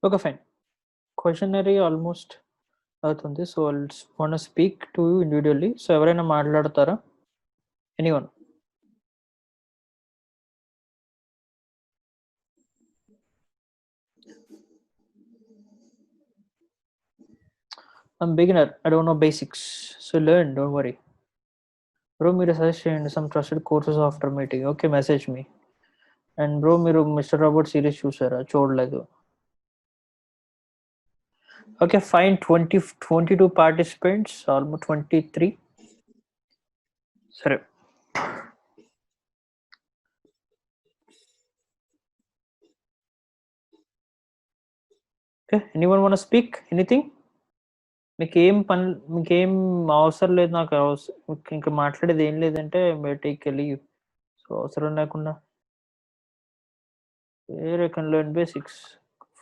Okay, fine. Questionnaire almost అవుతుంది. So, I'll want speak to you individually. So, ఎవరైనా మాట్లాడతారా? Anyone? I'm beginner. I don't know basics. So, learn, don't worry. Bro మీరు suggest చేయండి some trusted courses after meeting. Okay, message me. And bro మీరు Mr Robot series చూసారా? చూడలేదు. Okay, fine. 22 participants, almost 23. సరే. Okay, anyone want speak anything? మీకేం అవసరం లేదు. నాకు ఇంకా మాట్లాడేది ఏం లేదంటే బయటికి వెళ్ళి. సో, అవసరం లేకుండా వేరే can learn basics.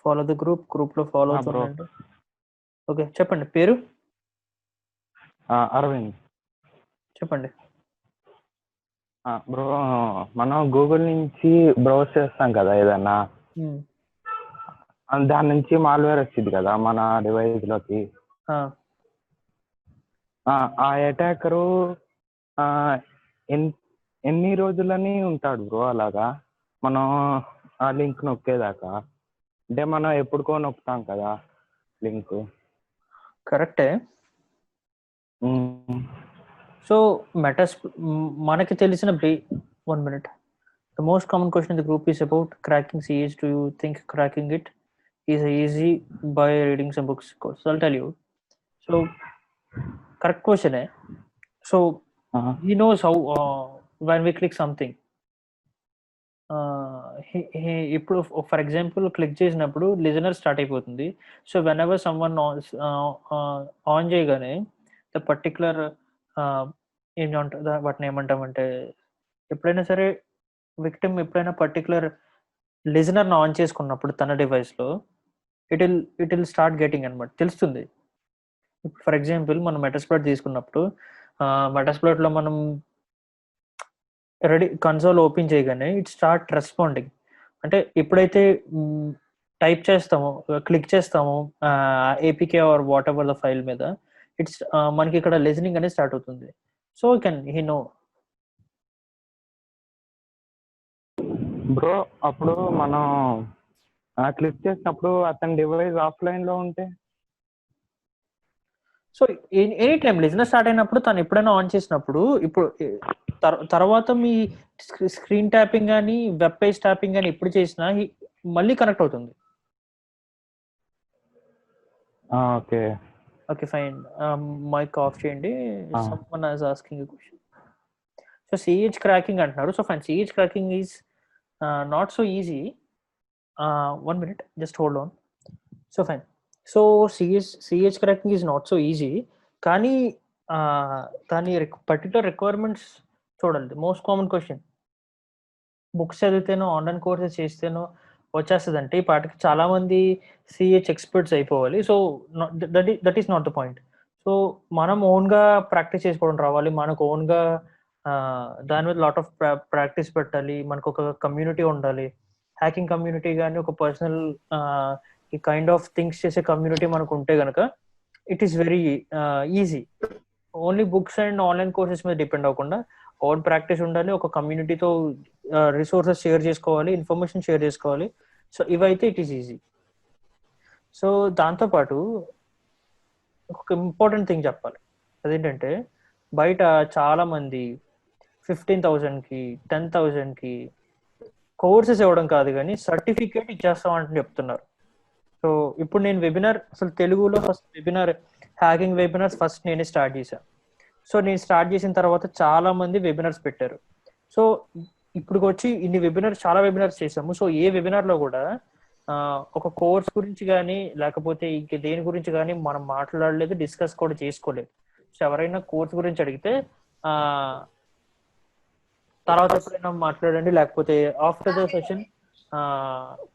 Follow the గ్రూప్లో ఫాలో బ్రో అవుతుందండి. ఓకే, చెప్పండి. పేరు అరవింద్. చెప్పండి. బ్రో మనం గూగుల్ నుంచి బ్రౌజ్ చేస్తాం కదా ఏదన్నా, దాని నుంచి మాల్వేర్ వచ్చింది కదా మన డివైస్ లోకి. ఆ అటాకరు ఎన్ని రోజులని ఉంటాడు బ్రో అలాగా మనం ఆ లింక్ నొక్కేదాకా? అంటే మనం ఎప్పుడుకో నొక్కుతాం కదా లింక్. కరెక్టే. సో మనకి తెలిసిన 1 minute. The most common question in the group is about cracking CH. Do you think cracking it is easy by reading some books? So I'll tell you. So correct question. So he knows how when we click something. ఇప్పుడు for example click చేసినప్పుడు listener start అయిపోతుంది. So when ever someone on చేయగానే the particular వాటిని ఏమంటామంటే, ఎప్పుడైనా సరే victim ఎప్పుడైనా particular లిజనర్ని on చేసుకున్నప్పుడు తన డివైస్లో ఇట్ విల్ స్టార్ట్ గెటింగ్ అనమాట, తెలుస్తుంది. ఫర్ ఎగ్జాంపుల్ మనం మెటాస్ప్లాట్ తీసుకున్నప్పుడు మెటాస్ప్లాట్లో మనం రెడీ కన్సోల్ ఓపెన్ చేయగానే ఇట్ స్టార్ట్ రెస్పాండింగ్. అంటే ఎప్పుడైతే టైప్ చేస్తామో, క్లిక్ చేస్తామో APK or what ever the file మీద, ఇట్స్ మనకి ఇక్కడ లిజనింగ్ అనేది స్టార్ట్ అవుతుంది. So he no. బ్రో అప్పుడు మనం క్లిక్ చేసినప్పుడు అతని డివైస్ ఆఫ్లైన్ లో ఉంటే, so any time listener start అయినప్పుడు తను ఎప్పుడైనా ఆన్ చేసినప్పుడు, ఇప్పుడు తర్వాత మీ స్క్రీన్ ట్యాపింగ్ కానీ వెబ్ పేజ్ ట్యాపింగ్ కానీ ఎప్పుడు చేసినా మళ్ళీ కనెక్ట్ అవుతుంది. Okay okay, fine. Mic off చేయండి. Someone is asking a question. So CH cracking అంటున్నారు. So fine, CH cracking is not so easy. 1 minute, just hold on. So fine. So CH cracking is not so easy, కానీ దాని particular requirements చూడండి. Most common question, books చదివితేనో online courses చేస్తేనో వచ్చేస్తుందంటే ఈ పాటికి చాలా మంది సిహెచ్ ఎక్స్పర్ట్స్ అయిపోవాలి. So that is not the point. So మనం ఓన్గా ప్రాక్టీస్ చేసుకోవడం రావాలి. మనకు ఓన్గా దాని మీద లాట్ ఆఫ్ ప్రాక్టీస్ పెట్టాలి. మనకు ఒక కమ్యూనిటీ ఉండాలి. హ్యాకింగ్ కమ్యూనిటీ కానీ ఒక పర్సనల్ ఈ కైండ్ ఆఫ్ థింగ్స్ చేసే కమ్యూనిటీ మనకు ఉంటే కనుక it is very easy. Only books and online courses మీద డిపెండ్ అవ్వకుండా ఓన్ ప్రాక్టీస్ ఉండాలి. ఒక కమ్యూనిటీతో రిసోర్సెస్ షేర్ చేసుకోవాలి, ఇన్ఫర్మేషన్ షేర్ చేసుకోవాలి. సో ఇవైతే ఇట్ ఈస్ ఈజీ. సో దాంతోపాటు ఒక ఇంపార్టెంట్ థింగ్ చెప్పాలి. అదేంటంటే, బయట చాలా మంది 15,000కి 10,000కి కోర్సెస్ ఇవ్వడం కాదు కానీ సర్టిఫికేట్ ఇచ్చేస్తామంటే చెప్తున్నారు. సో ఇప్పుడు నేను వెబినార్, అసలు తెలుగులో first webinar, hacking webinars first నేనే స్టార్ట్ చేశాను. సో నేను స్టార్ట్ చేసిన తర్వాత చాలా మంది వెబినార్స్ పెట్టారు. సో ఇప్పుడు వచ్చి ఇన్ని వెబినార్స్, చాలా వెబినార్స్ చేసాము. సో ఏ వెబినార్లో కూడా ఒక కోర్స్ గురించి కానీ లేకపోతే ఇంక దేని గురించి కానీ మనం మాట్లాడలేదు, డిస్కస్ కూడా చేసుకోలేదు. సో ఎవరైనా కోర్స్ గురించి అడిగితే తర్వాత ఎప్పుడైనా మాట్లాడండి, లేకపోతే after the session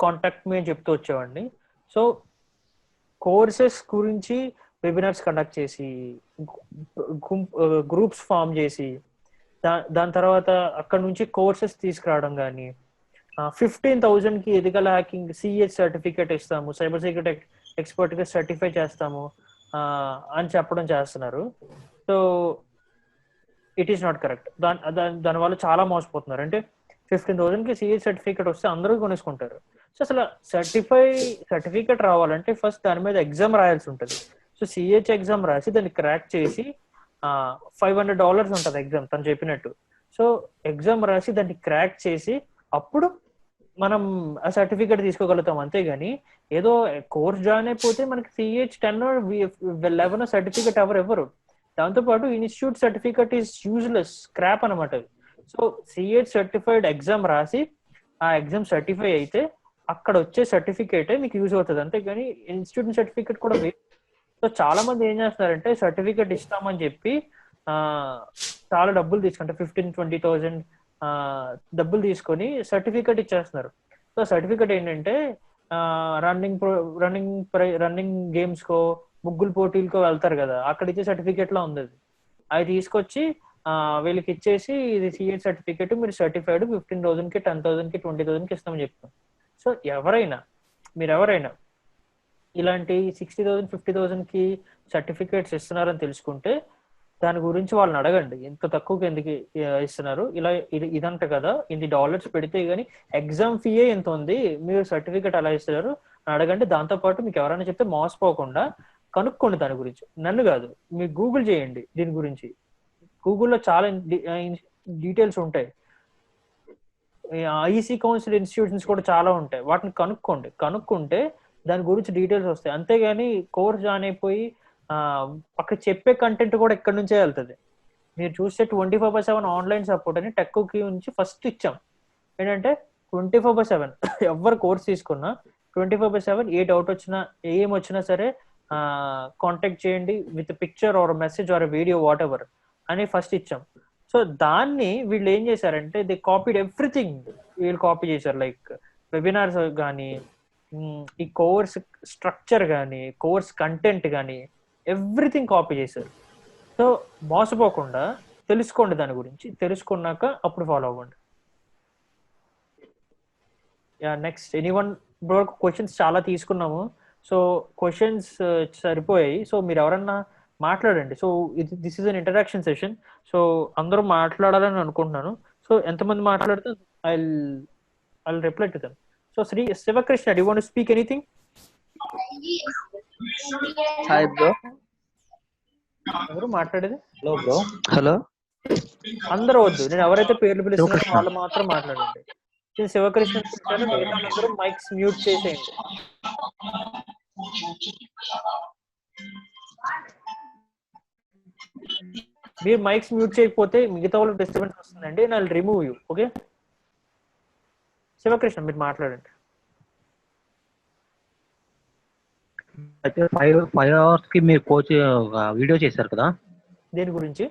contact me అని చెప్తూ వచ్చేవాడిని. సో కోర్సెస్ గురించి వెబినార్స్ కండక్ట్ చేసి, గ్రూప్స్ ఫామ్ చేసి, దాని తర్వాత అక్కడ నుంచి కోర్సెస్ తీసుకురావడం కానీ, 15,000కి ఎథికల్ హ్యాకింగ్ సిహెచ్ సర్టిఫికేట్ ఇస్తాము, సైబర్ సెక్యూరిటీ ఎక్స్పర్ట్గా సర్టిఫై చేస్తాము అని చెప్పడం చేస్తున్నారు. So it is not correct. దానివల్ల చాలా మోసపోతున్నారు. అంటే 15,000కి సిహెచ్ సర్టిఫికేట్ వస్తే అందరూ కొనేసుకుంటారు. సో అసలు సర్టిఫికేట్ రావాలంటే ఫస్ట్ దాని మీద ఎగ్జామ్ రాయాల్సి ఉంటుంది. సో సిహెచ్ ఎగ్జామ్ రాసి దాన్ని క్రాక్ చేసి $500 ఉంటుంది ఎగ్జామ్ తను చెప్పినట్టు. సో ఎగ్జామ్ రాసి దాన్ని క్రాక్ చేసి అప్పుడు మనం ఆ సర్టిఫికేట్ తీసుకోగలుగుతాం. అంతేగాని ఏదో కోర్స్ జాయిన్ అయిపోతే మనకి సిహెచ్ 10 సర్టిఫికేట్ ఎవరు. దాంతోపాటు institute certificate is useless, scrap అనమాట. సో సిహెచ్ సర్టిఫైడ్ ఎగ్జామ్ రాసి ఆ ఎగ్జామ్ సర్టిఫై అయితే అక్కడ వచ్చే సర్టిఫికేటే మీకు యూజ్ అవుతుంది. అంతేగాని ఇన్స్టిట్యూట్ సర్టిఫికేట్ కూడా వేస్ట్. సో చాలా మంది ఏం చేస్తున్నారంటే సర్టిఫికేట్ ఇస్తామని చెప్పి చాలా డబ్బులు తీసుకుంటే 15,000-20,000 డబ్బులు తీసుకొని సర్టిఫికేట్ ఇచ్చేస్తున్నారు. సో సర్టిఫికేట్ ఏంటంటే రన్నింగ్ గేమ్స్ కో ముగ్గులు పోటీలకో వెళ్తారు కదా, అక్కడ ఇచ్చే సర్టిఫికేట్ లా ఉంది. అది తీసుకొచ్చి వీళ్ళకి ఇచ్చేసి ఇది సిహెచ్ సర్టిఫికేట్ మీరు సర్టిఫైడ్ 15,000కి 10,000కి 20,000కి ఇస్తామని చెప్తాం. సో మీరెవరైనా ఇలాంటి 60,000 50,000కి సర్టిఫికేట్స్ ఇస్తున్నారని తెలుసుకుంటే దాని గురించి వాళ్ళని అడగండి, ఎంత తక్కువకి ఎందుకు ఇస్తున్నారు, ఇదంట కదా, $$10 పెడితే గానీ ఎగ్జామ్ ఫీయే ఎంత ఉంది, మీరు సర్టిఫికేట్ అలా ఇస్తున్నారు అడగండి. దాంతోపాటు మీకు ఎవరైనా చెప్తే మోసపోకుండా కనుక్కోండి దాని గురించి. నన్ను కాదు, మీరు గూగుల్ చేయండి దీని గురించి. గూగుల్లో చాలా డీటెయిల్స్ ఉంటాయి. ఐఈసీ కౌన్సిల్ ఇన్స్టిట్యూషన్స్ కూడా చాలా ఉంటాయి, వాటిని కనుక్కుంటే దాని గురించి డీటెయిల్స్ వస్తాయి. అంతేగాని కోర్స్ జాయిన్ అయిపోయి అక్కడ చెప్పే కంటెంట్ కూడా ఎక్కడి నుంచే వెళ్తుంది. మీరు చూస్తే 24/7 ఆన్లైన్ సపోర్ట్ అని టెక్కి నుంచి ఫస్ట్ ఇచ్చాం. ఏంటంటే 24/7 ఎవరు కోర్స్ తీసుకున్నా 24/7 ఏ డౌట్ వచ్చినా ఏం వచ్చినా సరే కాంటాక్ట్ చేయండి with picture or message or video what ever అని ఫస్ట్ ఇచ్చాం. సో దాన్ని వీళ్ళు ఏం చేశారంటే దే కాపీడ్ ఎవ్రీథింగ్. వీళ్ళు కాపీ చేశారు, లైక్ వెబినార్స్ కానీ, ఈ కోర్స్ స్ట్రక్చర్ కానీ, కోర్స్ కంటెంట్ కానీ ఎవ్రీథింగ్ కాపీ చేశారు. సో మోసపోకుండా తెలుసుకోండి దాని గురించి, తెలుసుకున్నాక అప్పుడు ఫాలో అవ్వండి. Next anyone. ఇప్పుడు క్వశ్చన్స్ చాలా తీసుకున్నాము, సో క్వశ్చన్స్ సరిపోయాయి. సో మీరు ఎవరన్నా మాట్లాడండి. So this is an interaction session. So అందరూ మాట్లాడాలని అనుకుంటున్నాను. సో ఎంతమంది మాట్లాడితే I'll reply to them. So Sivakrishna, do you want to speak anything? Hi bro. ఎవరు మాట్లాడేది? Hello bro. Hello. అందరూ వద్దు, నేను ఎవరైతే పేర్లు పిలుస్తున్నారో వాళ్ళు మాత్రం మాట్లాడండి. నేను శివకృష్ణ పిలిచాను, మిగతా అందరూ మైక్స్ మ్యూట్ చేసేయండి. మీరు మైక్స్ మ్యూట్ చేయకపోతే మిగతా వాళ్ళకి డిస్టర్బెన్స్ వస్తుందండి. నేను రిమూవ్ యూ. ఓకే శివకృష్ణ మీరు మాట్లాడండి. అయితే 5 hours కి మీరు కోచ్ వీడియో చేశారు కదా, దేని గురించి?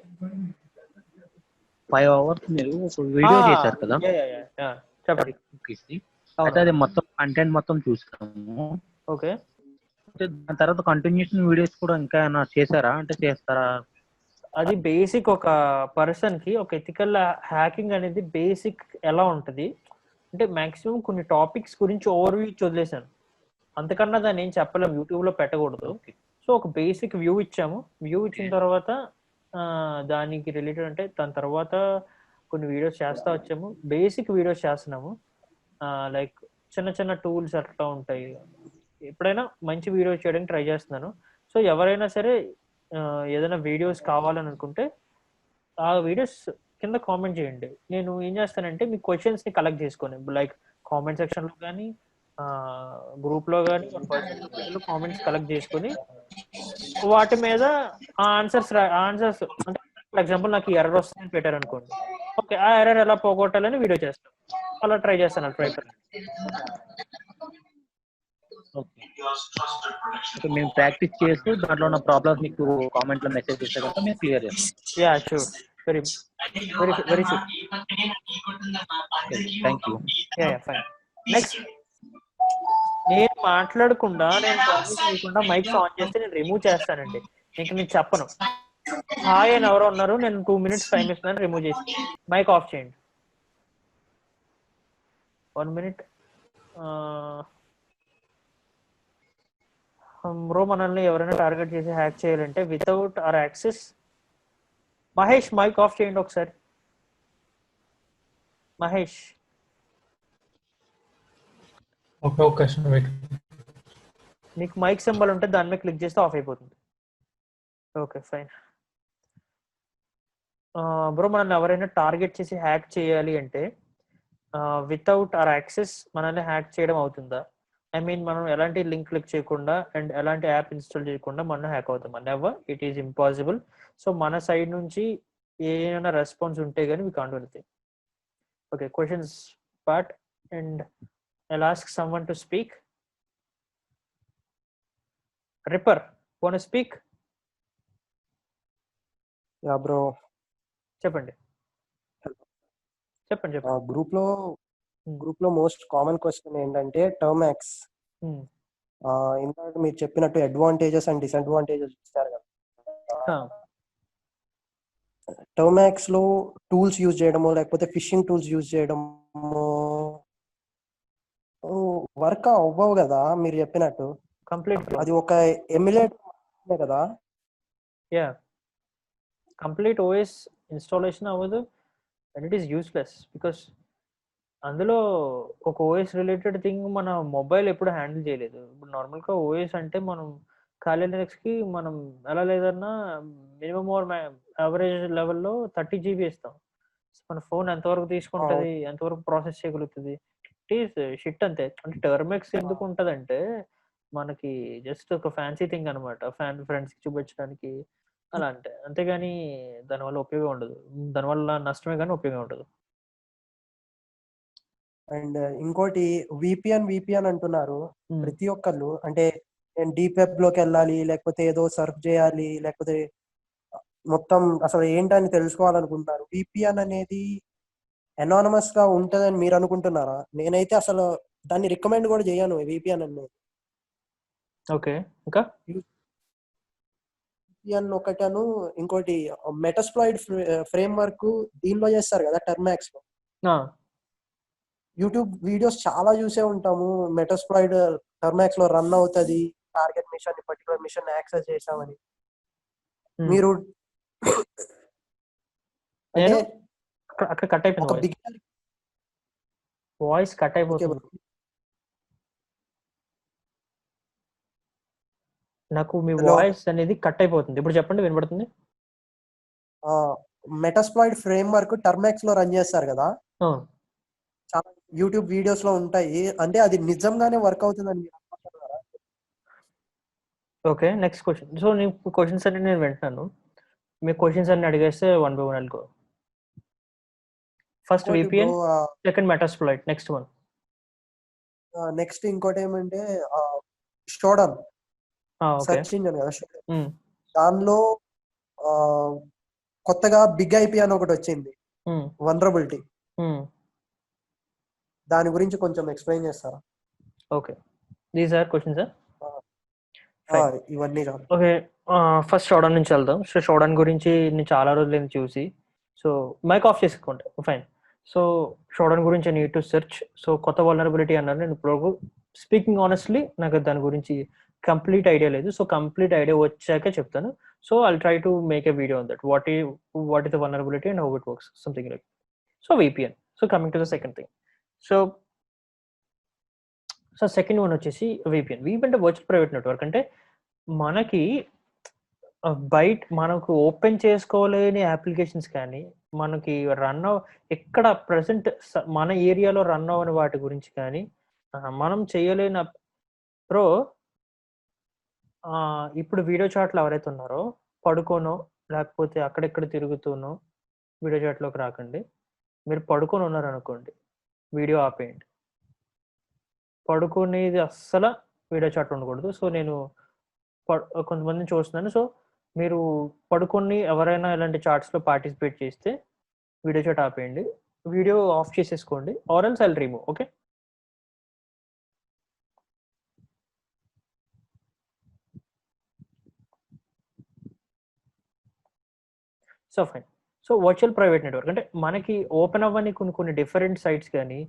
5 hours మీరు వీడియో చేశారు కదా, చెప్పండి. అయితే అది మొత్తం కంటెంట్ మొత్తం చూసాము. ఓకే, దాని తర్వాత కంటిన్యూషన్ వీడియోస్ కూడా ఇంకా ఏమైనా చేశారా? అంటే చేస్తారా? అది బేసిక్. ఒక పర్సన్ కి ఒక ఎథికల్ హ్యాకింగ్ అనేది బేసిక్ ఎలా ఉంటుంది అంటే మాక్సిమం కొన్ని టాపిక్స్ గురించి ఓవర్వ్యూ ఇచ్చి వదిలేసాను, అంతకన్నా దాన్ని ఏం చెప్పలేము, యూట్యూబ్ లో పెట్టకూడదు. సో ఒక బేసిక్ వ్యూ ఇచ్చాము. వ్యూ ఇచ్చిన తర్వాత దానికి రిలేటెడ్ అంటే దాని తర్వాత కొన్ని వీడియోస్ చేస్తా వచ్చాము. బేసిక్ వీడియోస్ చేస్తున్నాము, లైక్ చిన్న చిన్న టూల్స్ అట్లా ఉంటాయి. ఎప్పుడైనా మంచి వీడియోస్ చేయడానికి ట్రై చేస్తున్నాను. సో ఎవరైనా సరే ఏదైనా వీడియోస్ కావాలని అనుకుంటే ఆ వీడియోస్ కింద కామెంట్ చేయండి. నేను ఏం చేస్తానంటే మీ క్వశ్చన్స్ ని కలెక్ట్ చేసుకొని, లైక్ కామెంట్ సెక్షన్ లో కానీ గ్రూప్ లో కానీ కామెంట్స్ కలెక్ట్ చేసుకొని వాటి మీద ఆన్సర్స్ అంటే ఫర్ ఎగ్జాంపుల్ నాకు ఈ ఎర్రర్ వస్తుందని పెట్టారు అనుకోండి, ఓకే ఆ ఎర్రర్ ఎలా పోగొట్టాలని వీడియో చేస్తాను. అలా ట్రై చేస్తాను. ట్రై మేము ప్రాక్టీస్ చేస్తూ దాంట్లో ఉన్న ప్రాబ్లమ్స్ మీకు కామెంట్ లో మెసేజ్ చేస్తే కనుక మేము క్లియర్ చేస్తాం. Yeah sure, very very sure. Thank you. Yeah fine. Next, నేను మాట్లాడకుండా నేను పర్మిషన్ ఇవ్వకుండా మైక్స్ ఆన్ చేస్తే నేను రిమూవ్ చేస్తానండి. ఇంక నేను చెప్పను. హాయ్ అని ఎవరో ఉన్నారు, నేను 2 minutes టైం ఇస్తున్నాను, రిమూవ్ చేసి మైక్ ఆఫ్ చేయండి. 1 minute. బ్రో మనల్ని ఎవరైనా టార్గెట్ చేసి హ్యాక్ చేయాలంటే without our access. Mahesh mike off చేయండి ఒకసారి. మహేష్ మీకు మైక్ సింబల్ ఉంటే దాని మీద క్లిక్ చేస్తే ఆఫ్ అయిపోతుంది. Okay fine. బ్రో మనల్ని ఎవరైనా టార్గెట్ చేసి హ్యాక్ చేయాలి అంటే వితౌట్ అవర్ యాక్సెస్ మనల్ని హ్యాక్ చేయడం అవుతుందా? ఐ మీన్ మనం ఎలాంటి లింక్ క్లిక్ చేయకుండా అండ్ ఎలాంటి యాప్ ఇన్స్టాల్ చేయకుండా మనం హ్యాక్ అవుతాం? Never, it is impossible. So మన సైడ్ నుంచి ఏమైనా రెస్పాన్స్ ఉంటే కానీ we can't do anything. Okay, questions part and I'll ask someone to speak. Ripper, want to speak? Yeah, bro. చెప్పండి. గ్రూప్ లో మోస్ట్ కామన్ క్వశ్చన్ ఏంటంటే టర్మాక్స్. ఇందాక మీరు చెప్పినట్టు అడ్వాంటేజెస్ అండ్ డిసడ్వాంటేజెస్ ఇస్తారు కదా. టర్మాక్స్ లో టూల్స్ యూజ్ చేయడమో లేకపోతే ఫిషింగ్ టూల్స్ యూజ్ చేయడమో వర్క్ అవ్వవు కదా మీరు చెప్పినట్టు. కంప్లీట్ అది ఒక ఎమ్యులేటర్ కదా. యా, కంప్లీట్ ఓఎస్ ఇన్స్టాలేషన్ అవ్వదు and it is useless because అందులో ఒక ఓఎస్ రిలేటెడ్ థింగ్ మన మొబైల్ ఎప్పుడు హ్యాండిల్ చేయలేదు. ఇప్పుడు నార్మల్గా ఓఎస్ అంటే మనం ఖాళీ లినక్స్కి మనం ఎలా లేదన్నా మినిమం ఆర్ యావరేజ్ లెవెల్లో 30 GB ఇస్తాం. మన ఫోన్ ఎంతవరకు తీసుకుంటుంది, ఎంతవరకు ప్రాసెస్ చేయగలుగుతుంది, ఇట్ ఈస్ షిట్ అంతే. అంటే టర్మెక్స్ ఎందుకు ఉంటుంది అంటే మనకి జస్ట్ ఒక ఫ్యాన్సీ థింగ్ అనమాట, ఫ్రెండ్స్కి చూపించడానికి అలా అంటే, అంతేగాని దానివల్ల ఉపయోగం ఉండదు. దానివల్ల నష్టమే కానీ ఉపయోగం ఉండదు. అండ్ ఇంకోటి విపిఎన్ అంటున్నారు ప్రతి ఒక్కళ్ళు. అంటే నేను డీప్ వెబ్ లోకి వెళ్ళాలి, లేకపోతే ఏదో సర్చ్ చేయాలి, లేకపోతే మొత్తం అసలు ఏంటని తెలుసుకోవాలనుకుంటున్నారు. విపిఎన్ అనేది అనానమస్ గా ఉంటుందని మీరు అనుకుంటున్నారా? నేనైతే అసలు దాన్ని రికమెండ్ కూడా చేయను విపిఎన్ అనేది. ఓకే, ఇంకా విపిఎన్ ఒకటను ఇంకోటి మెటాస్ప్లాయిడ్ ఫ్రేమ్ వర్క్ దీనిలో చేస్తారు కదా టర్మాక్స్ లో. యూట్యూబ్ వీడియోస్ చాలా చూసే ఉంటాము, మెటాస్ప్లాయిడ్ టర్మాక్స్ లో రన్ అవుతుంది, target machine particular machine access చేసామని. మీరు అంటే అక్కడ కట్ అయిపోయింది, వాయిస్ కట్ అయిపోతుంది నాకు. మీ వాయిస్ అనేది కట్ అయిపోతుంది. ఇప్పుడు చెప్పండి, వినబడుతుంది. మెటాస్ప్లాయిడ్ ఫ్రేమ్ వర్క్ టర్మాక్స్ లో రన్ చేస్తారు కదా, చాలా యూట్యూబ్ వీడియోస్ లో ఉంటాయి. అంటే అది నిజంగానే వర్క్ అవుతుందని మీరు అనుకుంటున్నారా? Okay, next question. సో నీ క్వశ్చన్స్ అన్ని నేను వింటున్నాను. మీ క్వశ్చన్స్ అన్ని అడిగేస్తే 1 by 1 వెళ్ళుకో. First VPN, second Metasploit, next one. Next ఇంకోటి ఏమంటే షోడన్ సెర్చ్ ఇంజిన్ కదా, దానిలో కొత్తగా బిగ్ ఐపీ అని ఒకటి వచ్చింది, వల్నరబిలిటీ. దాని గురించి కొంచెం ఎక్స్ప్లెయిన్ చేస్తారా? Okay, these are questions. ఇవన్నీ ఓకే, ఫస్ట్ షోడన్ నుంచి వెళ్దాం. సో షోడన్ గురించి నేను చాలా రోజులు చూసి, సో మైక్ ఆఫ్ చేసుకుంటా, ఫైన్. సో షోడన్ గురించి నీడ్ టు సెర్చ్. సో కొత్త వల్నరబిలిటీ అన్నారు. నేను ఇప్పుడు స్పీకింగ్ ఆనెస్ట్లీ నాకు దాని గురించి కంప్లీట్ ఐడియా లేదు. సో కంప్లీట్ ఐడియా వచ్చాకే చెప్తాను. So I'll try to make a video on that, what is the vulnerability and how it works, something like. So VPN. So coming to the second thing. So second one వచ్చేసి VPN. VPN అంటే virtual private network. అంటే మనకి బయట మనకు open చేసుకోలేని applications కానీ, మనకి run ఎక్కడ ప్రజెంట్ మన ఏరియాలో రన్ అవ్వని వాటి గురించి కానీ మనం చేయలేని ప్రో. ఇప్పుడు వీడియో చాట్లు ఎవరైతే ఉన్నారో పడుకోనో లేకపోతే అక్కడెక్కడ తిరుగుతూనో వీడియో చాట్లోకి రాకండి. మీరు పడుకొని ఉన్నారనుకోండి, వీడియో ఆపేయండి. పడుకునేది అస్సలు వీడియో చాట్ ఉండకూడదు. సో నేను కొంతమందిని చూస్తున్నాను. సో మీరు పడుకొని ఎవరైనా ఇలాంటి చాట్స్లో పార్టిసిపేట్ చేస్తే వీడియో చాట్ ఆపేయండి, వీడియో ఆఫ్ చేసేసుకోండి, or else I'll remove. Okay, so fine. So virtual private network అంటే మనకి ఓపెన్ అవ్వని కొన్ని డిఫరెంట్ సైట్స్ కానీ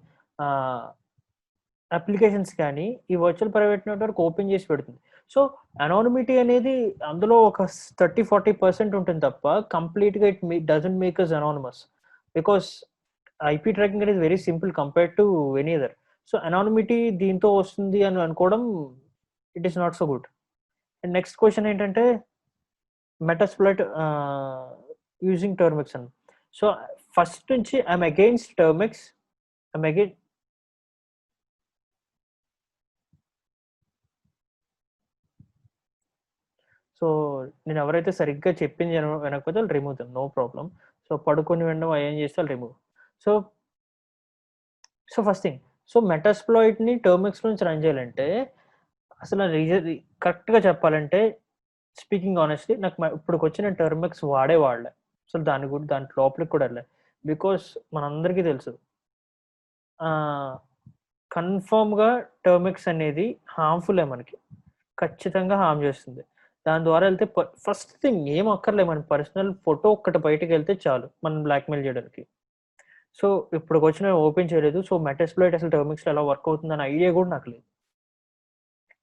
అప్లికేషన్స్ కానీ ఈ వర్చువల్ ప్రైవేట్ నెట్వర్క్ ఓపెన్ చేసి పెడుతుంది. సో అనానిమిటీ అనేది అందులో ఒక 30-40% ఉంటుంది తప్ప కంప్లీట్గా doesn't make us anonymous, because IP tracking అనేది very simple compared to any other. So anonymity దీంతో వస్తుంది అని అనుకోవడం it is not so good. And next question ఏంటంటే మెటాస్ప్లాయిట్ యూజింగ్ టర్మిక్స్ అని. సో ఫస్ట్ నుంచి ఐఎమ్ అగెయిన్స్ట్ టర్మిక్స్. సో నేను ఎవరైతే సరిగ్గా చెప్పింది వినకపోతే వాళ్ళు remove them, no problem. So పడుకొని వినడం ఏం చేస్తే వాళ్ళు remove. So first thing, so మెటాస్ప్లాయిట్ని టర్మిక్స్ నుంచి రన్ చేయాలంటే అసలు కరెక్ట్గా చెప్పాలంటే స్పీకింగ్ ఆనెస్ట్లీ నాకు ఇప్పుడు వచ్చిన టర్మిక్స్ వాడలే అసలు దాని లోపలికి కూడా వెళ్ళే. బికాస్ మనందరికీ తెలుసు కన్ఫర్మ్గా టర్మిక్స్ అనేది హార్మ్ఫుల్లే, మనకి ఖచ్చితంగా హార్మ్ చేస్తుంది. దాని ద్వారా వెళ్తే ఫస్ట్ థింగ్ ఏం అక్కర్లే, మన పర్సనల్ ఫోటో ఒక్కటి బయటకు వెళ్తే చాలు మనం బ్లాక్మెయిల్ చేయడానికి. సో ఇప్పుడు వచ్చిన ఓపెన్ చేయలేదు. సో మెటాస్ప్లాయిట్ అసలు టర్మిక్స్లో ఎలా వర్క్ అవుతుందని ఐడియా కూడా నాకు లేదు.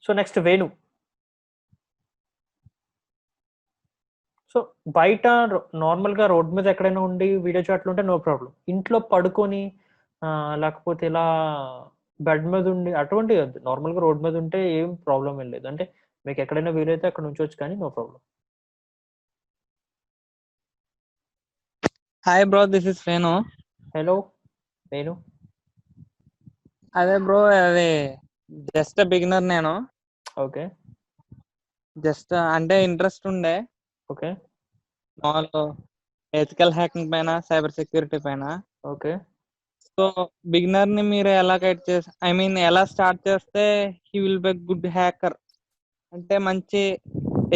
So next Venu. సో బయట నార్మల్గా రోడ్ మీద ఎక్కడైనా ఉండి వీడియో చాట్లు ఉంటే నో ప్రాబ్లం. ఇంట్లో పడుకొని లేకపోతే ఇలా బెడ్ మీద ఉండి అటువంటివి వద్దు. నార్మల్గా రోడ్ మీద ఉంటే ఏం ప్రాబ్లం ఏం లేదు. అంటే మీకు ఎక్కడైనా వీలైతే అక్కడ ఉంచవచ్చు, కానీ no problem. Hi bro, this is Venu. Hello Venu. అదే బ్రో, అది జస్ట్ బిగినర్ నేను. ఓకే. జస్ట్ అంటే ఇంట్రెస్ట్ ఉండే ఓకే. మామూలు ఎథికల్ హ్యాకింగ్ పైన, సైబర్ సెక్యూరిటీ పైన. ఓకే. సో బిగినర్ ని మీరు ఎలా గైడ్ చేసి, ఐ మీన్ ఎలా స్టార్ట్ చేస్తే he will be good hacker, అంటే మంచి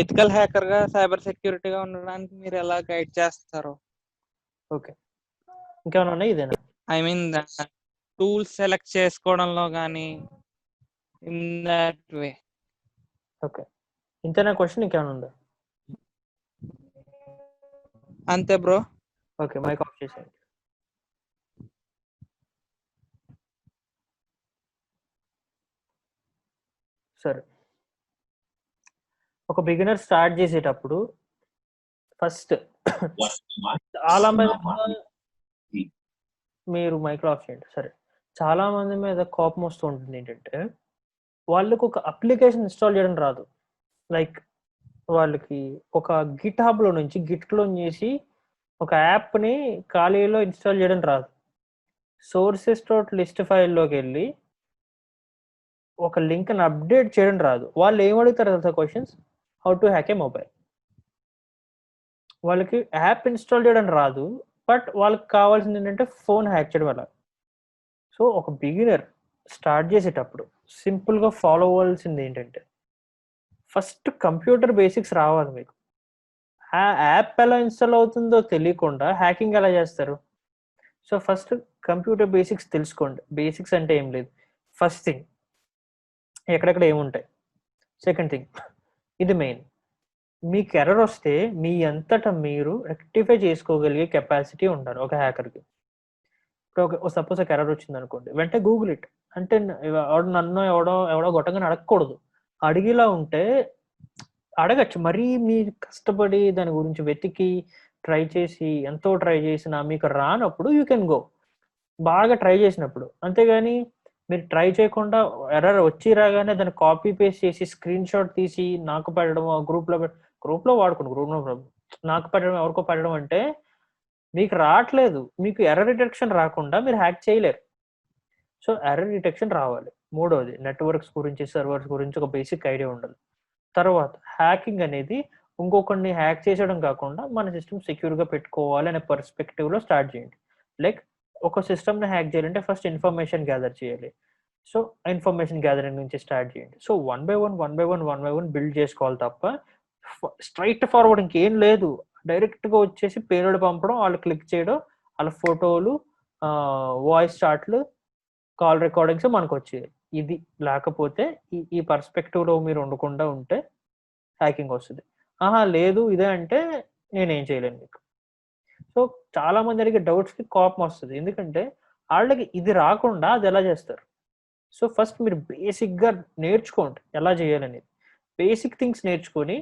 ఎథికల్ హ్యాకర్ గా, సైబర్ సెక్యూరిటీగా ఉండడానికి మీరు ఎలా గైడ్ చేస్తారు? ఓకే, ఇంకేమైనా ఉన్నాయి? ఇదేనా? ఐ మీన్ టూల్స్ సెలెక్ట్ చేసుకోవడంలో కానీ ఇన్ దట్ వే. ఓకే, ఇంతేనా క్వశ్చన్? ఇంకేమైనా ఉందా? అంతే బ్రో. ఓకే, మైక్ ఆఫ్ చేసేయండి. సరే, ఒక బిగినర్ స్టార్ట్ చేసేటప్పుడు ఫస్ట్ చాలా మంది, మీరు మైక్లో ఆఫ్ చేయండి. సరే, చాలా మంది మీద కోపం వస్తూ ఉంటుంది ఏంటంటే వాళ్ళకు ఒక అప్లికేషన్ ఇన్స్టాల్ చేయడం రాదు. లైక్ వాళ్ళకి ఒక గిట్ హబ్లో నుంచి గిట్ క్లోన్ చేసి ఒక యాప్ని ఖాళీలో ఇన్స్టాల్ చేయడం రాదు. సోర్సెస్ డాట్ లిస్ట్ ఫైల్లోకి వెళ్ళి ఒక లింక్ని అప్డేట్ చేయడం రాదు. వాళ్ళు ఏమడుగుతారు తెలుసా questions? How to hack A mobile. వాళ్ళకి యాప్ ఇన్స్టాల్ చేయడం రాదు, బట్ వాళ్ళకి కావాల్సింది ఏంటంటే ఫోన్ హ్యాక్ చేయడం వల్ల. సో ఒక బిగినర్ స్టార్ట్ చేసేటప్పుడు సింపుల్గా ఫాలో అవ్వాల్సింది ఏంటంటే ఫస్ట్ కంప్యూటర్ బేసిక్స్ రావాలి మీకు. ఆ యాప్ ఎలా ఇన్స్టాల్ అవుతుందో తెలియకుండా హ్యాకింగ్ ఎలా చేస్తారు? సో ఫస్ట్ కంప్యూటర్ బేసిక్స్ తెలుసుకోండి. బేసిక్స్ అంటే ఏం లేదు, ఫస్ట్ థింగ్ ఎక్కడెక్కడ ఏముంటాయి. సెకండ్ థింగ్, ఇది మెయిన్, మీకు ఎర్రర్ వస్తే మీ అంతటా మీరు రెక్టిఫై చేసుకోగలిగే కెపాసిటీ ఉండాలి ఒక హ్యాకర్కి. ఇప్పుడు సపోజ్ ఒక ఎర్రర్ వచ్చింది అనుకోండి, వెంటనే గూగుల్ ఇట్. అంటే నన్ను ఎవడో గొట్టంగా అడగకూడదు. అడిగిలా ఉంటే అడగచ్చు, మరీ మీరు కష్టపడి దాని గురించి వెతికి ట్రై చేసి ఎంతో ట్రై చేసినా మీకు రానప్పుడు యూ కెన్ గో, బాగా ట్రై చేసినప్పుడు. అంతేగాని మీరు ట్రై చేయకుండా ఎర్రర్ వచ్చి రాగానే దాన్ని కాపీ పేస్ట్ చేసి స్క్రీన్ షాట్ తీసి నాకు పెట్టడం, గ్రూప్లో వాడుకోండి, గ్రూప్లో నాకు పెట్టడం, ఎవరికో పెట్టడం అంటే మీకు రావట్లేదు. మీకు ఎర్రర్ డిటెక్షన్ రాకుండా మీరు హ్యాక్ చేయలేరు. సో ఎర్రర్ డిటెక్షన్ రావాలి. మూడవది, నెట్వర్క్స్ గురించి, సర్వర్స్ గురించి ఒక బేసిక్ ఐడియా ఉండాలి. తర్వాత హ్యాకింగ్ అనేది ఇంకొకరిని హ్యాక్ చేసేయడం కాకుండా మన సిస్టమ్ సెక్యూర్గా పెట్టుకోవాలి అనే పర్స్పెక్టివ్లో స్టార్ట్ చేయండి. లైక్ ఒక సిస్టమ్ని హ్యాక్ చేయాలంటే ఫస్ట్ ఇన్ఫర్మేషన్ గ్యాదర్ చేయాలి. సో ఇన్ఫర్మేషన్ గ్యాదరింగ్ నుంచి స్టార్ట్ చేయండి. So one by one build చేసుకోవాలి తప్ప స్ట్రైట్ ఫార్వర్డ్ ఇంకేం లేదు. డైరెక్ట్గా వచ్చేసి పేలోడ్ పంపడం, వాళ్ళు క్లిక్ చేయడం, వాళ్ళ ఫోటోలు, వాయిస్ చాట్లు, కాల్ రికార్డింగ్స్ మనకు వచ్చాయి. ఇది లేకపోతే ఈ పర్స్పెక్టివ్లో మీరు ఉండకుండా ఉంటే హ్యాకింగ్ వస్తుంది. లేదు ఇదే అంటే నేనేం చేయలేను మీకు. సో చాలా మంది అడిగే డౌట్స్కి కోపం వస్తుంది. ఎందుకంటే వాళ్ళకి ఇది రాకుండా అది ఎలా చేస్తారు? సో ఫస్ట్ మీరు బేసిక్గా నేర్చుకోండి ఎలా చేయాలనేది. బేసిక్ థింగ్స్ నేర్చుకొని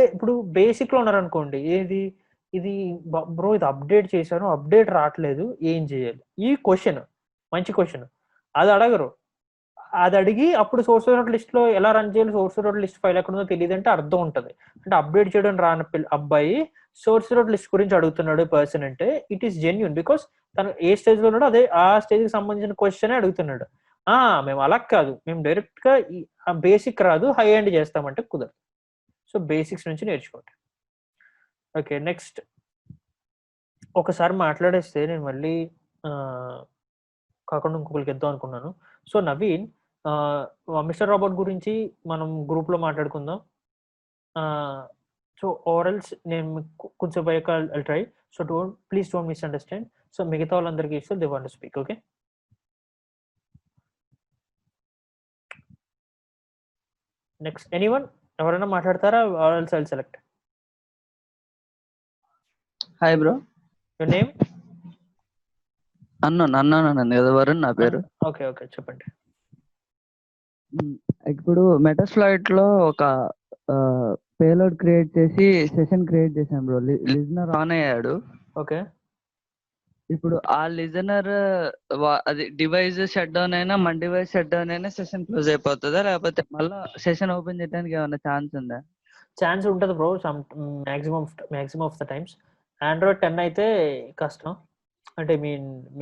ఇప్పుడు బేసిక్లో ఉన్నారనుకోండి, ఏది ఇది బ్రో ఇది అప్డేట్ చేశాను, అప్డేట్ రావట్లేదు, ఏం చేయాలి? ఈ క్వశ్చన్ మంచి క్వశ్చన్. అది అడగరు. అది అడిగి అప్పుడు సోర్స్ నోట్ లిస్ట్లో ఎలా రన్ చేయాలి, సోర్స్ నోట్ లిస్ట్ ఫైల్ ఎక్కడ ఉందో తెలియదు అంటే అర్థం ఉంటుంది. అంటే అప్డేట్ చేయడం రాని అబ్బాయి సోర్స్ నోట్ లిస్ట్ గురించి అడుగుతున్నాడు పర్సన్ అంటే ఇట్ ఈస్ జెన్యున్. బికాస్ తను ఏ స్టేజ్లో ఉన్నాడో అదే ఆ స్టేజ్కి సంబంధించిన క్వశ్చనే అడుగుతున్నాడు. మేము అలా కాదు, మేము డైరెక్ట్గా బేసిక్ రాదు హై ఎండ్ చేస్తామంటే కుదరదు. సో బేసిక్స్ నుంచి నేర్చుకోండి. ఓకే, నెక్స్ట్ ఒకసారి మాట్లాడేస్తే నేను మళ్ళీ కాకుండా ఇంకొకరికి ఇద్దాం అనుకున్నాను. సో నవీన్, మిస్టర్ రాబోట్ గురించి మనం గ్రూప్లో మాట్లాడుకుందాం. సో ఆర్ఎల్స్ నేను కొంచెం అయ్యాక I'll try. So please don't misunderstand. So మిగతా వాళ్ళందరికీ ఇస్తే they want to speak. Okay, next anyone ఎవరైనా మాట్లాడతారా? Or else I'll select. Hi bro. Your name? అన్నానండి కదా వరుణ్ నా పేరు. ఓకే ఓకే, చెప్పండి. ఇప్పుడు మెటాస్ప్లాయిట్ లో ఒక పేలోడ్ క్రియేట్ చేసి సెషన్ క్రియేట్ చేశాను బ్రో. లిజనర్ ఆన్ అయ్యాడు. ఓకే, ఇప్పుడు ఆ లిజనర్ అది డివైస్ షట్ డౌన్ అయినా మన డివైస్ షట్ డౌన్ అయినా సెషన్ క్లోజ్ అయిపోతుందా, లేకపోతే మళ్ళీ సెషన్ ఓపెన్ చేయడానికి ఏమైనా ఛాన్స్ ఉందా? ఛాన్స్ ఉంటుంది bro, maximum of the times. Android 10 అయితే కష్టం. అంటే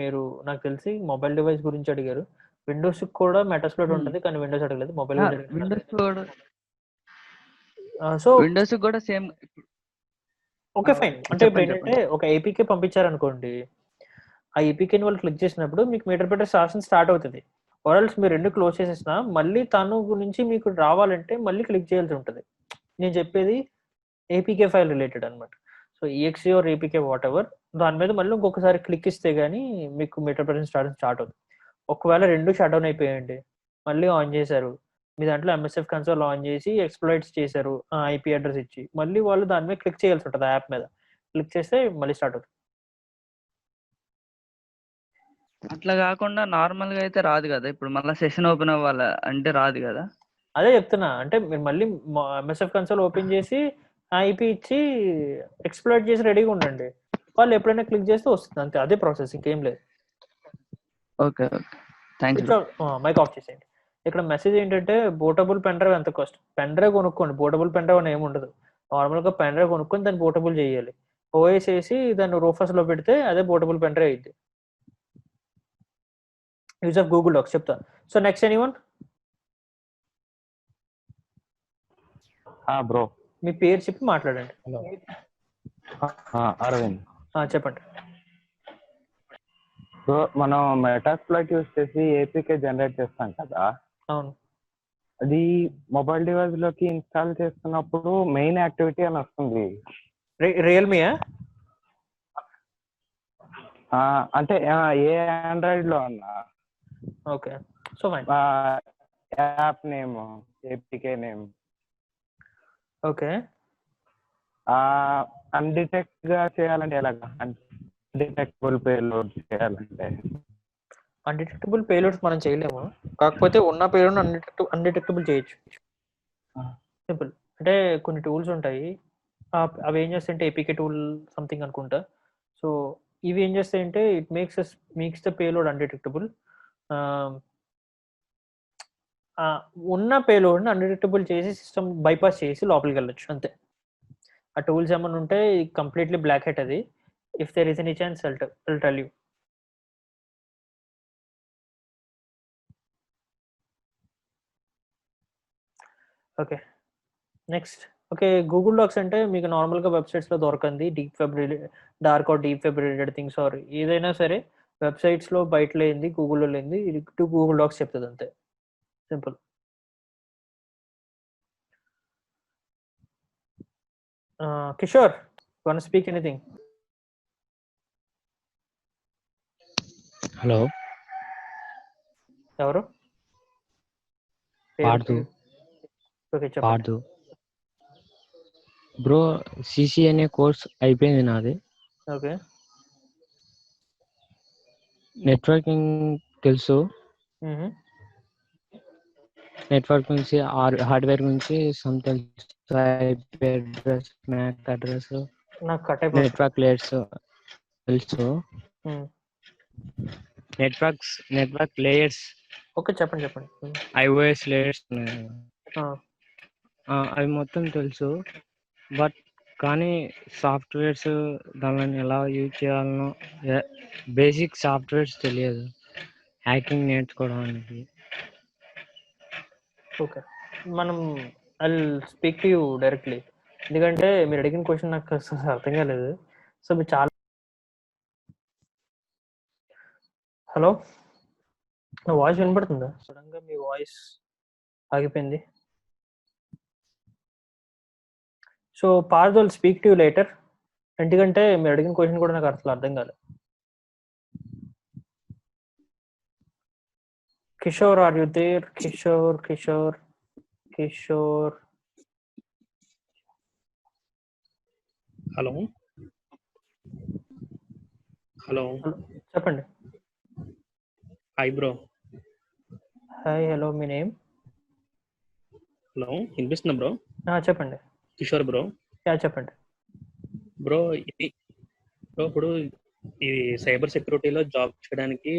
మీరు నాకు తెలిసి మొబైల్ డివైస్ గురించి అడిగారు. విండోస్ కూడా మెటాస్ప్లాయిట్ ఉంటుంది, కానీ విండోస్ అడగలేదు, మొబైల్ విండోస్ కూడా సేమ్. Okay fine. అంటే ఇప్పుడు ఏంటంటే ఒక ఏపీకే పంపించారనుకోండి, ఆ ఏపీకేని వాళ్ళు క్లిక్ చేసినప్పుడు మీకు మీటర్ బెటర్ సెషన్ స్టార్ట్ అవుతుంది. ఆర్ఎల్స్ మీరు రెండు క్లోజ్ చేసేసినా మళ్ళీ తను గురించి మీకు రావాలంటే మళ్ళీ క్లిక్ చేయాల్సి ఉంటుంది. నేను చెప్పేది ఏపీకే ఫైల్ రిలేటెడ్ అనమాట. So EXE or APK what ever, దాని మీద మళ్ళీ ఇంకొకసారి క్లిక్ ఇస్తే కానీ మీకు మీటర్ బెటర్ స్టార్ట్ అవుతుంది. ఒకవేళ రెండు షట్ డౌన్ అయిపోయాయండి, మళ్ళీ ఆన్ చేశారు, మీ దాంట్లో ఎంఎస్ఎఫ్ కన్సోల్ ఆన్ చేసి ఎక్స్ప్లాయిట్స్ చేశారు ఐపీ అడ్రస్ ఇచ్చి, మళ్ళీ వాళ్ళు దాని మీద క్లిక్ చేయాల్సి ఉంటుంది. ఆ యాప్ మీద క్లిక్ చేస్తే మళ్ళీ స్టార్ట్ అవుతుంది. అట్లా కాకుండా నార్మల్ గా అయితే రాదు కదా. ఇప్పుడు మళ్ళీ సెషన్ ఓపెన్ అవ్వాలి అంటే రాదు కదా. అదే చెప్తున్నా, అంటే మీరు మళ్ళీ ఎంఎస్ఎఫ్ కన్సోల్ ఓపెన్ చేసి ఐపీ ఇచ్చి ఎక్స్ప్లాయిట్ చేసి రెడీగా ఉండండి, వాళ్ళు ఎప్పుడైనా క్లిక్ చేస్తే వస్తుంది, అంతే. అదే ప్రాసెస్, ఇంకేం లేదు. Okay okay, thanks. Mike off చేసేయండి. ఇక్కడ మెసేజ్ ఏంటంటే బోటబుల్ పెన్ డ్రైవ్ ఎంత కాస్ట్? పెన్ డ్రైవ్ కొనుక్కోండి, బోటబుల్ పెన్ డ్రైవ్ అని ఏమి ఉండదు. నార్మల్గా పెన్ డ్రైవ్ కొనుక్కొని దాన్ని బోటబుల్ చేయాలి, ఓఎస్ వేసి దాన్ని రూఫర్స్లో పెడితే అదే బోటబుల్ పెన్ డ్రైవ్ అయింది. యూజ్ ఆఫ్ గూగుల్ డాక్స్ చెప్తా. So next anyone? బ్రో మీ పేరు చెప్పి మాట్లాడండి. అరవింద్. చెప్పండి. సో మనం మెటాస్ప్లాయిట్ యూస్ చేసి ఏపీకే జనరేట్ చేస్తాం కదా. అవును. అది మొబైల్ డివైస్ లోకి ఇన్స్టాల్ చేస్తున్నప్పుడు మెయిన్ యాక్టివిటీ అని వస్తుంది. రియల్మీయా? అంటే ఏ ఆండ్రాయిడ్ లో అన్నా. Okay, so fine. App name, APK name. Okay, undetect గా చేయాలంటే ఎలాగా? అన్డిటెక్టబుల్ పేలోడ్ చేయాలంటే అన్డిటెక్టబుల్ పేలోడ్స్ మనం చేయలేము, కాకపోతే ఉన్న పేలోడ్ అన్డిటెక్టబుల్ చేయొచ్చు. సింపుల్. అంటే కొన్ని టూల్స్ ఉంటాయి, అవి ఏం చేస్తాయంటే ఏపీకే టూల్ సంథింగ్ అనుకుంటా. సో ఇవి ఏం చేస్తాయంటే it makes the payload undetectable. ఉన్న పేలోడ్ని అన్డిటెక్టబుల్ చేసి సిస్టమ్ బైపాస్ చేసి లోపలికి వెళ్ళొచ్చు, అంతే. ఆ టూల్స్ ఏమైనా ఉంటే కంప్లీట్లీ బ్లాక్ హెట్ అది. If there is any chance I'll tell you. Okay, next. Okay, Google Docs అంటే మీకు నార్మల్గా వెబ్సైట్స్లో దొరకంది deep web dark or deep web related things or ఏదైనా సరే వెబ్సైట్స్లో బయట లేనిది గూగుల్లో లేనిది ఇది గూగుల్ డాక్స్ చెప్తుంది, అంతే. Simple. Kishore, want to speak anything? Hello, ఎవరు? పార్దు. ఓకే, చెప్పండి. బ్రో, సిసి అనే కోర్స్ అయిపోయింది నాది. ఓకే, నెట్వర్కింగ్ తెలుసు. మ్మ్. నెట్వర్క్ నుంచి హార్డ్వేర్ నుంచి సమ్ తెలుసు. ఐపీ అడ్రస్, మ్యాక్ అడ్రస్, నాకు కట్ అయిపోతుంది. నెట్వర్క్ లేయర్స్ తెలుసు. మ్మ్. నెట్వర్క్ లేయర్స్, ఓకే, చెప్పండి చెప్పండి. ఐఓఎస్ లేయర్స్ ఆ, అవి మొత్తం తెలుసు. బట్ కానీ సాఫ్ట్వేర్స్ దానిని ఎలా యూజ్ చేయాలనో బేసిక్ సాఫ్ట్వేర్స్ తెలియదు హ్యాకింగ్ నేర్చుకోవడానికి. ఓకే, మనం I speak to you directly. ఎందుకంటే మీరు అడిగిన క్వశ్చన్ నాకు అసలు అర్థం కాలేదు. సో మీరు చాలా. హలో, నా వాయిస్ వినపడుతుందా? సడన్గా మీ వాయిస్ ఆగిపోయింది. సో పార్దోల్ స్పీక్ టు యూ లేటర్. ఎందుకంటే మీరు అడిగిన క్వశ్చన్ కూడా నాకు అసలు అర్థం కాలేదు. Kishore, are you there? Kishore. Hello hello hello, చెప్పండి. Hi bro. హాయ్, హలో, మీ నేమ్? హలో, వినిపిస్తుందా బ్రో? చెప్పండి. కిషోర్ బ్రో. చెప్పండి. బ్రో ఇప్పుడు ఈ సైబర్ సెక్యూరిటీలో జాబ్ చేయడానికి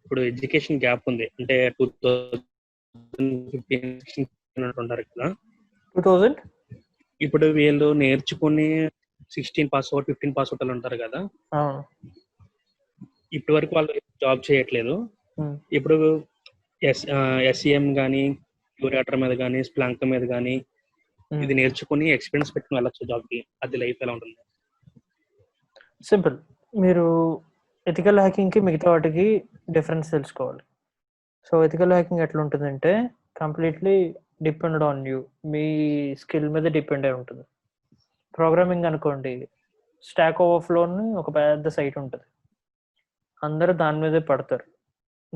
ఇప్పుడు ఎడ్యుకేషన్ గ్యాప్ ఉంది. అంటే 2015 ఉంటారు కదా. 2000 ఇప్పుడు వీళ్ళు నేర్చుకుని 16 పాస్ అవుట్, 15 పాస్ అవుట్ ఉంటారు కదా. ఇప్పటి వరకు వాళ్ళు జాబ్ చేయట్లేదు. ఇప్పుడు ఎస్ఈఎం కానీ, క్యూరేటర్ మీద కానీ, స్ప్లాంక్ మీద కానీ ఇది నేర్చుకుని ఎక్స్పీరియన్స్ పెట్టుకుని వెళ్ళచ్చు జాబ్కి. అది లైఫ్ ఎలా ఉంటుంది? సింపుల్. మీరు ఎథికల్ హ్యాకింగ్కి మిగతా వాటికి డిఫరెన్స్ తెలుసుకోవాలి. సో ఎథికల్ హ్యాకింగ్ ఎట్లా ఉంటుందంటే completely depended on you, me skill మీద డిపెండ్ అయి ఉంటుంది. ప్రోగ్రామింగ్ అనుకోండి, స్టాక్ ఓవర్ఫ్లోని ఒక పెద్ద సైట్ ఉంటుంది, అందరూ దాని మీదే పడతారు.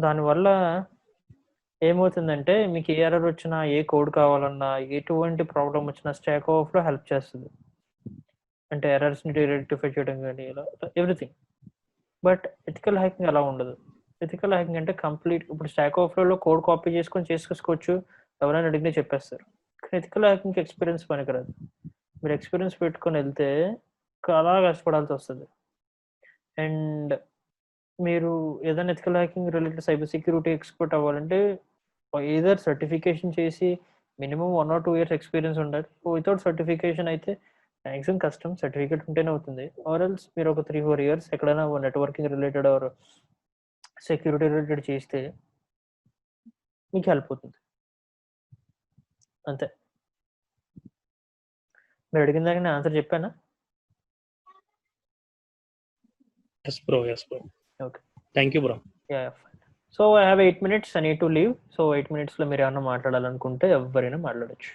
దానివల్ల ఏమవుతుందంటే మీకు ఏ ఎర్రర్ వచ్చినా, ఏ కోడ్ కావాలన్నా, ఎటువంటి ప్రాబ్లం వచ్చినా స్టాక్ ఓవర్ఫ్లో హెల్ప్ చేస్తుంది. అంటే ఎర్రర్స్ని రెక్టిఫై చేయడం కానీ, ఇలా ఎవ్రీథింగ్. బట్ ఎథికల్ హ్యాకింగ్ అలా ఉండదు. ఎథికల్ హ్యాకింగ్ అంటే కంప్లీట్, ఇప్పుడు స్టాక్ ఓవర్ఫ్లోలో కోడ్ కాపీ చేసుకోవచ్చు, ఎవరైనా అడిగినా చెప్పేస్తారు. కానీ ఎథికల్ హ్యాకింగ్కి ఎక్స్పీరియన్స్ పనికిరాదు. మీరు ఎక్స్పీరియన్స్ పెట్టుకొని వెళ్తే చాలా కష్టపడాల్సి వస్తుంది. అండ్ మీరు ఏదైనా ethical hacking related cyber security expert అవ్వాలంటే ఏదర్ సర్టిఫికేషన్ చేసి మినిమం 1 or 2 years ఎక్స్పీరియన్స్ ఉండాలి. వితౌట్ సర్టిఫికేషన్ అయితే మ్యాక్సిమం కష్టం, సర్టిఫికేట్ ఉంటేనే అవుతుంది. ఆర్ ఎల్స్ మీరు ఒక 3-4 years ఎక్కడైనా networking related are security related చేస్తే మీకు హెల్ప్ అవుతుంది. అంతే. మీరు అడిగిన దానికి నేను ఆన్సర్ చెప్పానా? Yes bro. Okay, thank you bro. So I have 8 minutes, I need to leave. So 8 minutesలో మీరు ఏమన్నా మాట్లాడాలనుకుంటే ఎవరైనా మాట్లాడచ్చు.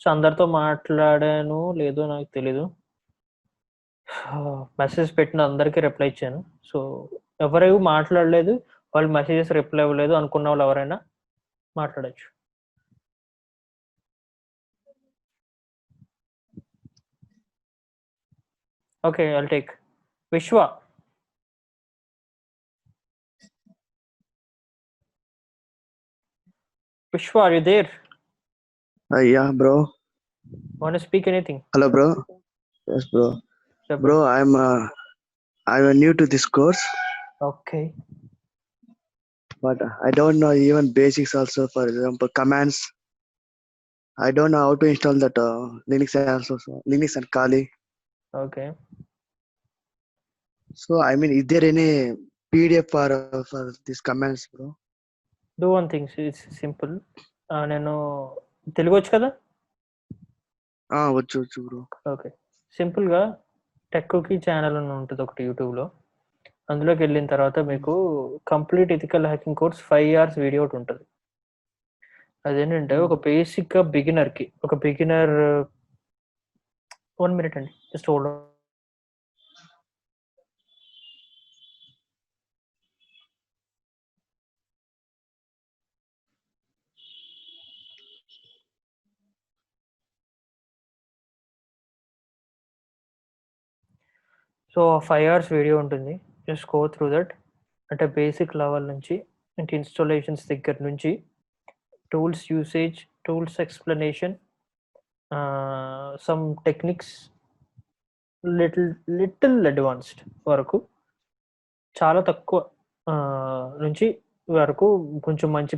సో అందరితో మాట్లాడాను లేదో నాకు తెలీదు. మెసేజ్ పెట్టిన అందరికీ రిప్లై ఇచ్చాను. సో ఎవరైనా మాట్లాడలేదు, వాళ్ళు మెసేజెస్ రిప్లై ఇవ్వలేదు అనుకున్న వాళ్ళు ఎవరైనా మాట్లాడచ్చు. ఓకే, ఐల్ టేక్ విశ్వ. Vishwa, are you there? Yeah, bro. Want to speak anything? Hello, bro. Yes, bro. Yeah, Bro, I'm new to this course, Okay. but I don't know even basics also. For example, commands. I don't know how to install that Linux also, Linux and Kali. Okay. So, I mean, is there any PDF for these commands, bro? Do one thing. It's simple. నేను తెలుగు వచ్చు కదా? వచ్చు bro. Okay, సింపుల్గా టెక్కుకి channel అని ఉంటుంది ఒకటి యూట్యూబ్లో. అందులోకి వెళ్ళిన తర్వాత మీకు complete ethical hacking course 5 hours video ఒకటి ఉంటుంది. అదేంటంటే ఒక బేసిక్గా బిగినర్కి, ఒక బిగినర్ 1 minute అండి, just hold. So 5 hours video ఉంటుంది, జస్ట్ గో త్రూ దట్. అంటే బేసిక్ లెవెల్ నుంచి అంటే ఇన్స్టాలేషన్స్ దగ్గర నుంచి tools usage, tools explanation, some techniques little advanced వరకు చాలా తక్కువ నుంచి వరకు కొంచెం మంచి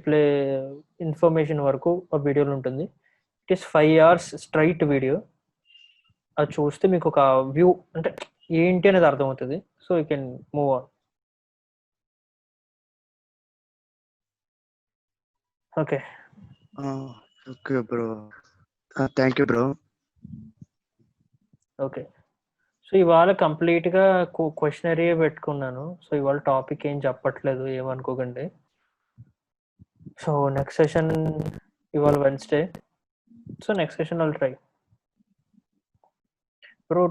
ఇన్ఫర్మేషన్ వరకు ఆ వీడియోలో ఉంటుంది. It is 5 hours straight video. అది చూస్తే మీకు ఒక వ్యూ అంటే ఏంటి అనేది అర్థమవుతుంది. So you can move on. Okay okay bro, thank you bro. Okay, so ఇవాళ కంప్లీట్గా క్వశ్చనరీ పెట్టుకున్నాను. సో ఇవాళ టాపిక్ ఏం చెప్పట్లేదు, ఏమనుకోకండి. సో నెక్స్ట్ సెషన్ ఇవాళ Wednesday. So next session all try. Bro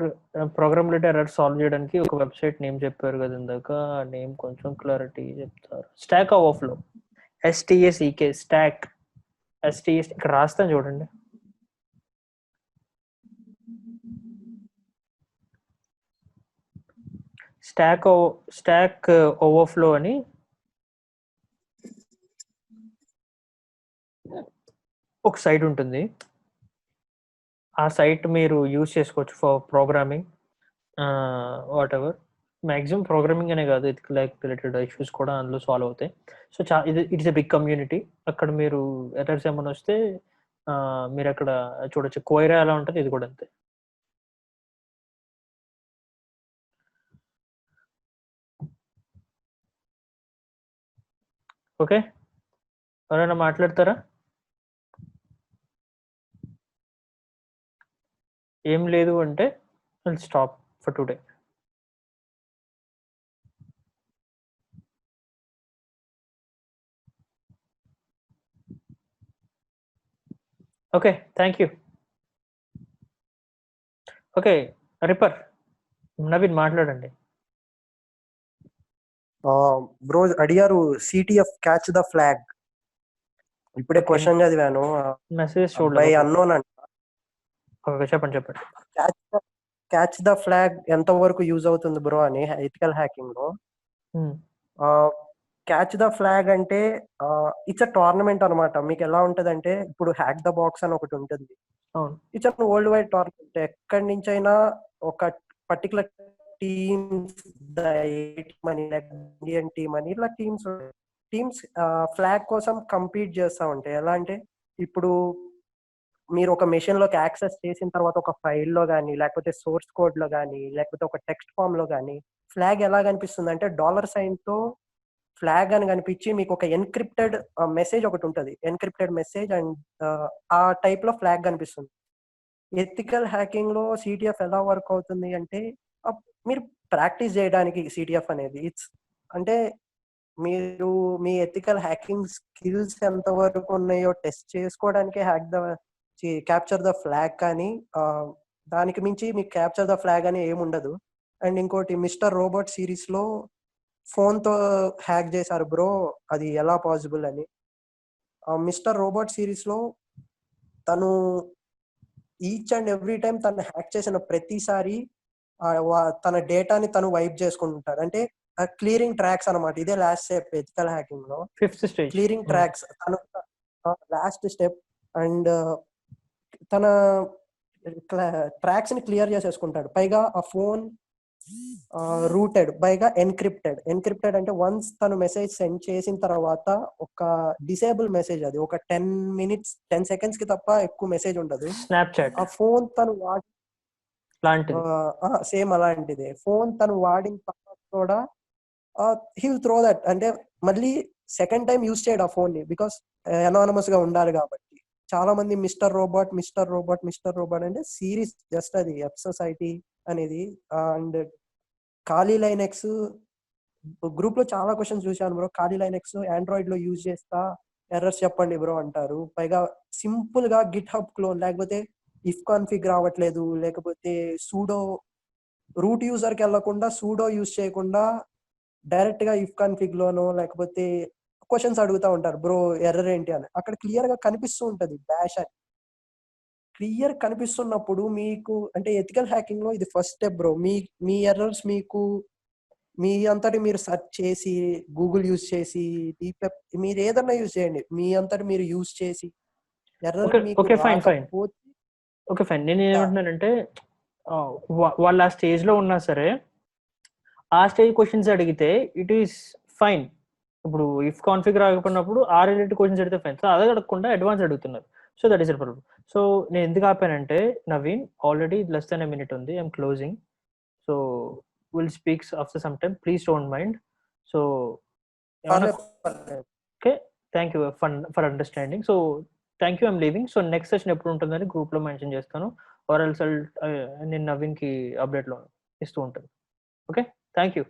programmability error solve చేయడానికి ఒక వెబ్సైట్ నేమ్ చెప్పారు కదా ఇందాక, ఆ నేమ్ కొంచెం క్లారిటీ చెప్తారు. Stock overflow, STACK, stock STS ఇక్కడ రాస్తాను చూడండి. స్టాక్ ఓవర్ఫ్లో అని ఒక సైట్ ఉంటుంది. ఆ సైట్ మీరు యూజ్ చేసుకోవచ్చు for programming, what ever. Maximum programming అనే కాదు, రిలేటెడ్ ఇష్యూస్ కూడా అందులో సాల్వ్ అవుతాయి. So it's a big community. అక్కడ మీరు ఎర్రర్స్ ఏమైనా వస్తే మీరు అక్కడ చూడొచ్చు. కోయిరా ఎలా ఉంటుంది, ఇది కూడా అంతే. ఓకే, ఎవరైనా మాట్లాడతారా? ఏం లేదు అంటే will stop for today. Okay, thank you. Okay, reaper Naveen మాట్లాడండి. బ్రో అడిగారు CTF క్యాచ్ ద ఫ్లాగ్. ఇప్పుడే క్వశ్చన్ చదివాను. మెసేజ్ బై చూడలేదు. అన్నోన్ అంట. చెప్పండి. క్యాచ్ ద ఫ్లాగ్ ఎంత వరకు యూజ్ అవుతుంది బ్రో అని ఎథికల్ హ్యాకింగ్ లో. క్యాచ్ ద ఫ్లాగ్ అంటే ఇట్స్ అ టోర్నమెంట్ అనమాట. మీకు ఎలా ఉంటది అంటే ఇప్పుడు హ్యాక్ ద బాక్స్ అని ఒకటి ఉంటుంది. It's a world wide tournament. ఎక్కడి నుంచి అయినా ఒక పర్టికులర్ టీమ్స్, ఇండియన్ టీమ్ అని ఇట్లా టీమ్స్ ఫ్లాగ్ కోసం కంపీట్ చేస్తా ఉంటాయి. ఎలా అంటే ఇప్పుడు మీరు ఒక మెషిన్ లోకి యాక్సెస్ చేసిన తర్వాత ఒక ఫైల్లో కానీ, లేకపోతే సోర్స్ కోడ్ లో కానీ, లేకపోతే ఒక టెక్స్ట్ ఫామ్ లో కానీ ఫ్లాగ్ ఎలా కనిపిస్తుంది అంటే $sign తో ఫ్లాగ్ అని కనిపించి మీకు ఒక ఎన్క్రిప్టెడ్ మెసేజ్ ఒకటి ఉంటుంది. ఎన్క్రిప్టెడ్ మెసేజ్ అండ్ ఆ టైప్ లో ఫ్లాగ్ కనిపిస్తుంది. ఎథికల్ హ్యాకింగ్ లో CTF ఎలా వర్క్ అవుతుంది అంటే మీరు ప్రాక్టీస్ చేయడానికి CTF అనేది ఇట్స్ అంటే మీరు మీ ఎథికల్ హ్యాకింగ్ స్కిల్స్ ఎంత వరకు ఉన్నాయో టెస్ట్ చేసుకోవడానికే క్యాప్చర్ ద ఫ్లాగ్. కానీ దానికి మించి మీకు క్యాప్చర్ ద ఫ్లాగ్ అని ఏముండదు. అండ్ ఇంకోటి మిస్టర్ రోబోట్ సిరీస్ లో ఫోన్ తో హ్యాక్ చేశారు బ్రో, అది ఎలా పాసిబుల్ అని. మిస్టర్ రోబోట్ సిరీస్ లో తను ఈచ్ అండ్ ఎవ్రీ టైం తను హ్యాక్ చేసిన ప్రతిసారి తన డేటాని తను వైప్ చేసుకుంటుంటాడు. అంటే క్లియరింగ్ ట్రాక్స్ అనమాట. ఇదే లాస్ట్ స్టెప్ ఎథికల్ హ్యాకింగ్ లో, 5th స్టేజ్ క్లియరింగ్ ట్రాక్స్. తను లాస్ట్ స్టెప్ అండ్ తన ట్రాక్స్ ని క్లియర్ చేసేసుకుంటాడు. పైగా ఆ ఫోన్ రూటెడ్, పైగా ఎన్క్రిప్టెడ్ అంటే వన్స్ తను మెసేజ్ సెండ్ చేసిన తర్వాత ఒక డిసేబుల్ మెసేజ్, అది ఒక 10 seconds కి తప్ప ఎక్కువ మెసేజ్ ఉండదు. స్నాప్చాట్ ఆ ఫోన్ తను లాంటిది, సేమ్ అలాంటిదే. ఫోన్ తను వాడిన తర్వాత కూడా హీ విల్ త్రో దట్. అంటే మళ్ళీ సెకండ్ టైం యూజ్ చేయడు ఆ ఫోన్ ని, బికాస్ అనానమస్ గా ఉండాలి కాబట్టి. చాలా మంది మిస్టర్ రోబోట్ అంటే సిరీస్ జస్ట్ అది ఎఫ్సొసైటీ అనేది. అండ్ ఖాళీ లైనెక్స్ గ్రూప్ లో చాలా క్వశ్చన్స్ చూశాను బ్రో. ఖాళీ లైనెక్స్ ఆండ్రాయిడ్ లో యూజ్ చేస్తా, ఎర్రర్స్ చెప్పండి బ్రో అంటారు. పైగా సింపుల్ గా గిట్ హబ్ క్లోన్, లేకపోతే ఇఫ్ కాన్ఫిగ్ రావట్లేదు, లేకపోతే సూడో రూట్ యూజర్ కి వెళ్లకుండా సూడో యూజ్ చేయకుండా డైరెక్ట్ గా ఇఫ్ కాన్ఫిగ్ లోనో లేకపోతే క్వశ్చన్స్ అడుగుతా ఉంటారు బ్రో ఎర్రర్ ఏంటి అని. అక్కడ క్లియర్ గా కనిపిస్తూ ఉంటది డాష్ అని. క్లియర్ కనిపిస్తున్నప్పుడు మీకు అంటే ఎథికల్ హ్యాకింగ్ లో ఇది ఫస్ట్ స్టెప్ బ్రో. మీ ఎర్రర్స్ మీకు మీ అంతటి మీరు సెర్చ్ చేసి గూగుల్ యూజ్ చేసి డీప్వెబ్ మీరు ఏదన్నా యూజ్ చేయండి, మీ అంతటి మీరు యూజ్ చేసి ఎర్రర్ మీకు ఓకే ఫైన్ రాకపోతే ఓకే ఫైన్. నేను ఏమంటున్నానంటే వాళ్ళు ఆ స్టేజ్ లో ఉన్నా సరే ఆ స్టేజ్ క్వశ్చన్స్ అడిగితే ఇట్ ఈస్ ఫైన్. ఇప్పుడు ఇఫ్ కాన్ఫిగర్ రాకపోయినప్పుడు ఆ రిలేటెడ్ క్వశ్చన్స్ అడిగితే ఫైన్. సో అదే అడగకుండా అడ్వాన్స్ అడుగుతున్నారు. So that is the problem. So నేను ఎందుకు ఆపానంటే Naveen already less than a minute ఉంది, I'm closing. So will speaks after some time, please don't mind. So okay, thank you for understanding. So thank you, I'm leaving. So next session ఎప్పుడు ఉంటుందని group లో mention చేస్తాను, or else నేను నవీన్ కి update లో ఇస్తూ ఉంటాను. Okay, thank you.